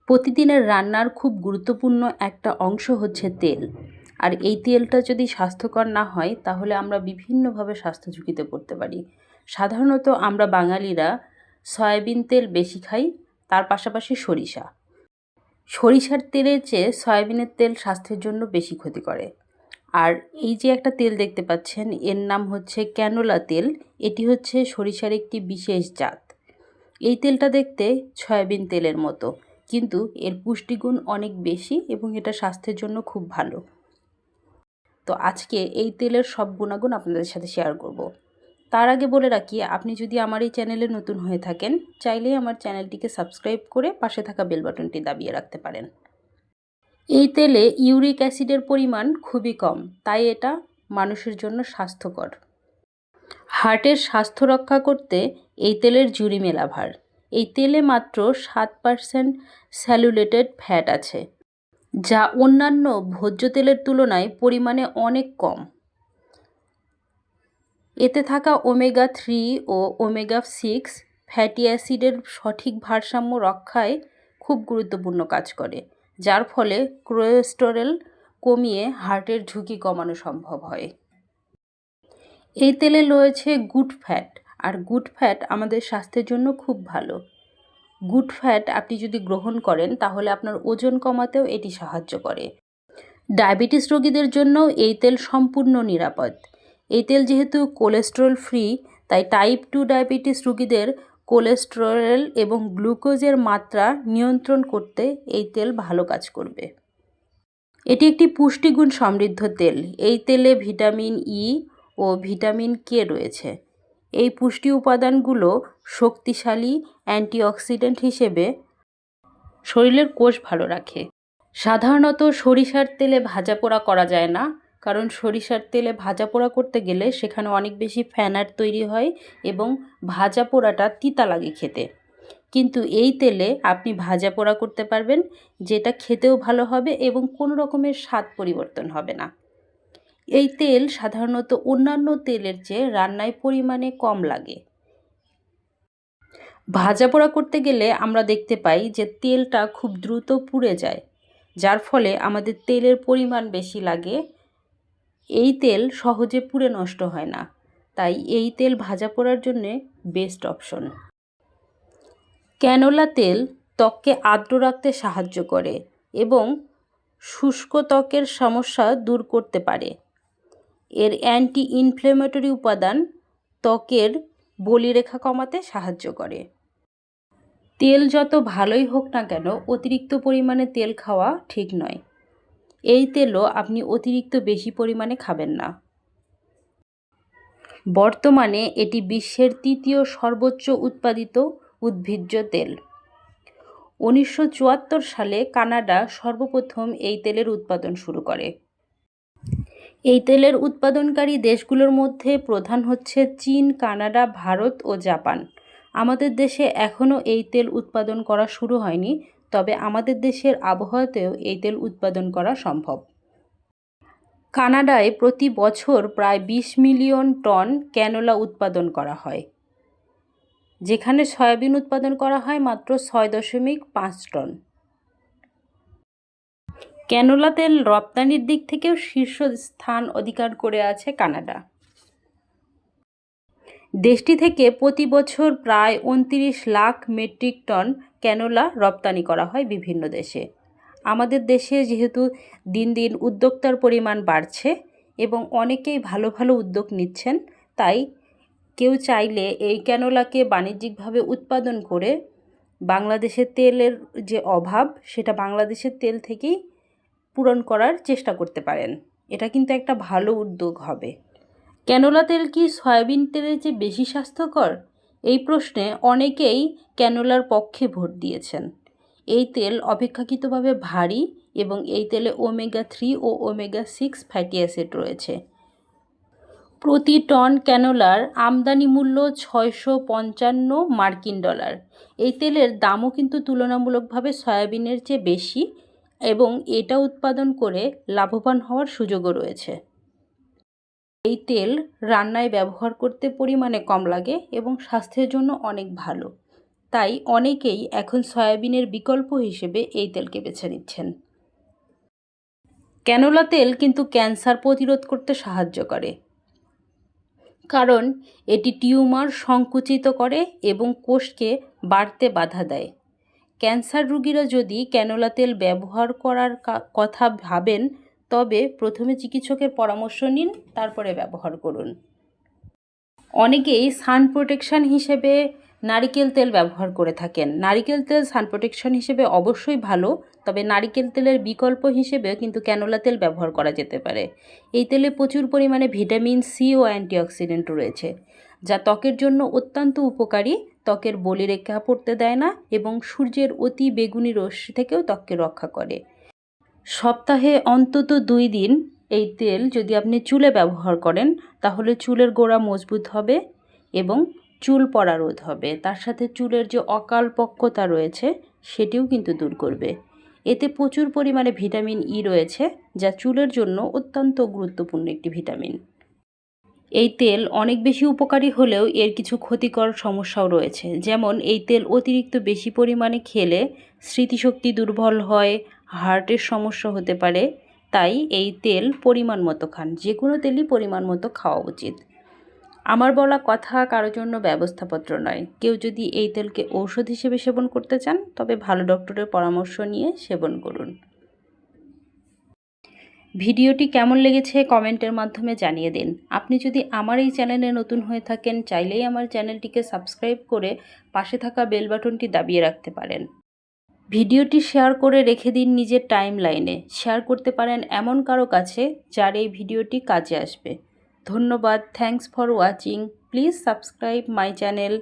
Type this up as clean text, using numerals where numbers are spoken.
প্রতিদিনের রান্নার খুব গুরুত্বপূর্ণ একটা অংশ হচ্ছে তেল। আর এই তেলটা যদি স্বাস্থ্যকর না হয় তাহলে আমরা বিভিন্নভাবে স্বাস্থ্য ঝুঁকিতে পড়তে পারি। সাধারণত আমরা বাঙালিরা সয়াবিন তেল বেশি খাই, তার পাশাপাশি সরিষা। সরিষার তেলের চেয়ে সয়াবিনের তেল স্বাস্থ্যের জন্য বেশি ক্ষতি করে। আর এই যে একটা তেল দেখতে পাচ্ছেন, এর নাম হচ্ছে ক্যানোলা তেল। এটি হচ্ছে সরিষার একটি বিশেষ জাত। এই তেলটা দেখতে সয়াবিন তেলের মতো, কিন্তু এর পুষ্টিগুণ অনেক বেশি এবং এটা স্বাস্থ্যের জন্য খুব ভালো। তো আজকে এই তেলের সব গুণাগুণ আপনাদের সাথে শেয়ার করব। তার আগে বলে রাখি, আপনি যদি আমার এই চ্যানেলে নতুন হয়ে থাকেন, চাইলেই আমার চ্যানেলটিকে সাবস্ক্রাইব করে পাশে থাকা বেল বাটনটি দাবিয়ে রাখতে পারেন। এই তেলে ইউরিক অ্যাসিডের পরিমাণ খুবই কম, তাই এটা মানুষের জন্য স্বাস্থ্যকর। হার্টের স্বাস্থ্য রক্ষা করতে এই তেলের জুড়ি মেলা ভার। এই তেলে মাত্র 7% স্যাচুরেটেড ফ্যাট আছে, যা অন্যান্য ভোজ্য তেলের তুলনায় পরিমাণে অনেক কম। এতে থাকা ওমেগা-3 ও ওমেগা-6 ফ্যাটি অ্যাসিডের সঠিক ভারসাম্য রক্ষায় খুব গুরুত্বপূর্ণ কাজ করে, যার ফলে কোলেস্টেরল কমিয়ে হার্টের ঝুঁকি কমানো সম্ভব হয়। এই তেলে রয়েছে গুড ফ্যাট, আর গুড ফ্যাট আমাদের স্বাস্থ্যের জন্য খুব ভালো। গুড ফ্যাট আপনি যদি গ্রহণ করেন তাহলে আপনার ওজন কমাতেও এটি সাহায্য করে। ডায়াবেটিস রোগীদের জন্যও এই তেল সম্পূর্ণ নিরাপদ। এই তেল যেহেতু কোলেস্টেরল ফ্রি, তাই টাইপ 2 ডায়াবেটিস রোগীদের কোলেস্টেরল এবং গ্লুকোজের মাত্রা নিয়ন্ত্রণ করতে এই তেল ভালো কাজ করবে। এটি একটি পুষ্টিগুণ সমৃদ্ধ তেল। এই তেলে ভিটামিন ই ও ভিটামিন কে রয়েছে। এই পুষ্টি উপাদানগুলো শক্তিশালী অ্যান্টিঅক্সিডেন্ট হিসেবে শরীরের কোষ ভালো রাখে। সাধারণত সরিষার তেলে ভাজা পোড়া করা যায় না, কারণ সরিষার তেলে ভাজা পোড়া করতে গেলে সেখানে অনেক বেশি ফ্যাট তৈরি হয় এবং ভাজা পোড়াটা তিতা লাগে খেতে। কিন্তু এই তেলে আপনি ভাজা পোড়া করতে পারবেন, যেটা খেতেও ভালো হবে এবং কোনো রকমের স্বাদ পরিবর্তন হবে না। এই তেল সাধারণত অন্যান্য তেলের চেয়ে রান্নায় পরিমাণে কম লাগে। ভাজা পোড়া করতে গেলে আমরা দেখতে পাই যে তেলটা খুব দ্রুত পুড়ে যায়, যার ফলে আমাদের তেলের পরিমাণ বেশি লাগে। এই তেল সহজে পুড়ে নষ্ট হয় না, তাই এই তেল ভাজা পোড়ার জন্যে বেস্ট অপশন। ক্যানোলা তেল ত্বককে আর্দ্র রাখতে সাহায্য করে এবং শুষ্ক ত্বকের সমস্যা দূর করতে পারে। এর অ্যান্টি ইনফ্লেমেটরি উপাদান ত্বকের বলিরেখা কমাতে সাহায্য করে। তেল যত ভালোই হোক না কেন, অতিরিক্ত পরিমাণে তেল খাওয়া ঠিক নয়। এই তেলও আপনি অতিরিক্ত বেশি পরিমাণে খাবেন না। বর্তমানে এটি বিশ্বের ৩য় সর্বোচ্চ উৎপাদিত উদ্ভিজ্জ তেল। 1974 সালে কানাডা সর্বপ্রথম এই তেলের উৎপাদন শুরু করে। এই তেলের উৎপাদনকারী দেশগুলোর মধ্যে প্রধান হচ্ছে চীন, কানাডা, ভারত ও জাপান। আমাদের দেশে এখনও এই তেল উৎপাদন করা শুরু হয়নি, তবে আমাদের দেশের আবহাওয়াতেও এই তেল উৎপাদন করা সম্ভব। কানাডায় প্রতি বছর প্রায় 20 মিলিয়ন টন ক্যানোলা উৎপাদন করা হয়, যেখানে সয়াবিন উৎপাদন করা হয় মাত্র 6.5 টন। ক্যানোলা তেল রপ্তানির দিক থেকেও শীর্ষ স্থান অধিকার করে আছে কানাডা। দেশটি থেকে প্রতি বছর প্রায় 29 লাখ মেট্রিক টন ক্যানোলা রপ্তানি করা হয় বিভিন্ন দেশে। আমাদের দেশে যেহেতু দিন দিন উদ্যোক্তার পরিমাণ বাড়ছে এবং অনেকেই ভালো ভালো উদ্যোগ নিচ্ছেন, তাই কেউ চাইলে এই ক্যানোলাকে বাণিজ্যিকভাবে উৎপাদন করে বাংলাদেশের তেলের যে অভাব, সেটা বাংলাদেশের তেল থেকেই পূরণ করার চেষ্টা করতে পারেন। এটা কিন্তু একটা ভালো উদ্যোগ হবে। ক্যানোলা তেল কি সয়াবিন তেলের চেয়ে বেশি স্বাস্থ্যকর? এই প্রশ্নে অনেকেই ক্যানোলার পক্ষে ভোট দিয়েছেন। এই তেল অপেক্ষাকৃতভাবে ভারী এবং এই তেলে ওমেগা-3 ও ওমেগা-6 ফ্যাটি অ্যাসিড রয়েছে। প্রতি টন ক্যানোলার আমদানি মূল্য $655। এই তেলের দামও কিন্তু তুলনামূলকভাবে সয়াবিনের চেয়ে বেশি এবং এটা উৎপাদন করে লাভবান হওয়ার সুযোগও রয়েছে। এই তেল রান্নায় ব্যবহার করতে পরিমাণে কম লাগে এবং স্বাস্থ্যের জন্য অনেক ভালো। তাই অনেকেই এখন সয়াবিনের বিকল্প হিসেবে এই তেলকে বেছে নিচ্ছেন। ক্যানোলা তেল কিন্তু ক্যান্সার প্রতিরোধ করতে সাহায্য করে, কারণ এটি টিউমার সংকুচিত করে এবং কোষকে বাড়তে বাধা দেয়। ক্যান্সার রোগীরা যদি ক্যানোলা তেল ব্যবহার করার কথা ভাবেন, তবে প্রথমে চিকিৎসকের পরামর্শ নিন, তারপরে ব্যবহার করুন। অনেকেই সান প্রোটেকশন হিসেবে নারিকেল তেল ব্যবহার করে থাকেন। নারিকেল তেল সান প্রোটেকশন হিসেবে অবশ্যই ভালো, তবে নারিকেল তেলের বিকল্প হিসেবেও কিন্তু ক্যানোলা তেল ব্যবহার করা যেতে পারে। এই তেলে প্রচুর পরিমাণে ভিটামিন সি ও অ্যান্টিঅক্সিডেন্ট রয়েছে, যা ত্বকের জন্য অত্যন্ত উপকারী। ত্বকের বলিরেখা পড়তে দেয় না এবং সূর্যের অতি বেগুনি রশ্মি থেকেও ত্বককে রক্ষা করে। সপ্তাহে অন্তত 2 দিন এই তেল যদি আপনি চুলে ব্যবহার করেন, তাহলে চুলের গোড়া মজবুত হবে এবং চুল পড়া রোধ হবে। তার সাথে চুলের যে অকালপক্বতা রয়েছে সেটিও কিন্তু দূর করবে। এতে প্রচুর পরিমাণে ভিটামিন ই রয়েছে, যা চুলের জন্য অত্যন্ত গুরুত্বপূর্ণ একটি ভিটামিন। এই তেল অনেক বেশি উপকারী হলেও এর কিছু ক্ষতিকর সমস্যাও রয়েছে, যেমন এই তেল অতিরিক্ত বেশি পরিমাণে খেলে স্মৃতিশক্তি দুর্বল হয়, হার্টের সমস্যা হতে পারে। তাই এই তেল পরিমাণ মতো খান, যে কোনো তেলই পরিমাণ মতো খাওয়া উচিত। আমার বলা কথা কারোর জন্য ব্যবস্থাপত্র নয়। কেউ যদি এই তেলকে ঔষধ হিসেবে সেবন করতে চান, তবে ভালো ডক্টরের পরামর্শ নিয়ে সেবন করুন। ভিডিওটি কেমন লেগেছে কমেন্টের মাধ্যমে জানিয়ে দিন। আপনি যদি আমার এই চ্যানেলে নতুন হয়ে থাকেন, চাইলেই আমার চ্যানেলটিকে সাবস্ক্রাইব করে পাশে থাকা বেল বাটনটি দাবিয়ে রাখতে পারেন। ভিডিওটি শেয়ার করে রেখে দিন নিজের টাইমলাইনে। শেয়ার করতে পারেন এমন কারো কাছে যার এই ভিডিওটি কাজে আসবে। ধন্যবাদ। Thanks for watching. Please subscribe my channel.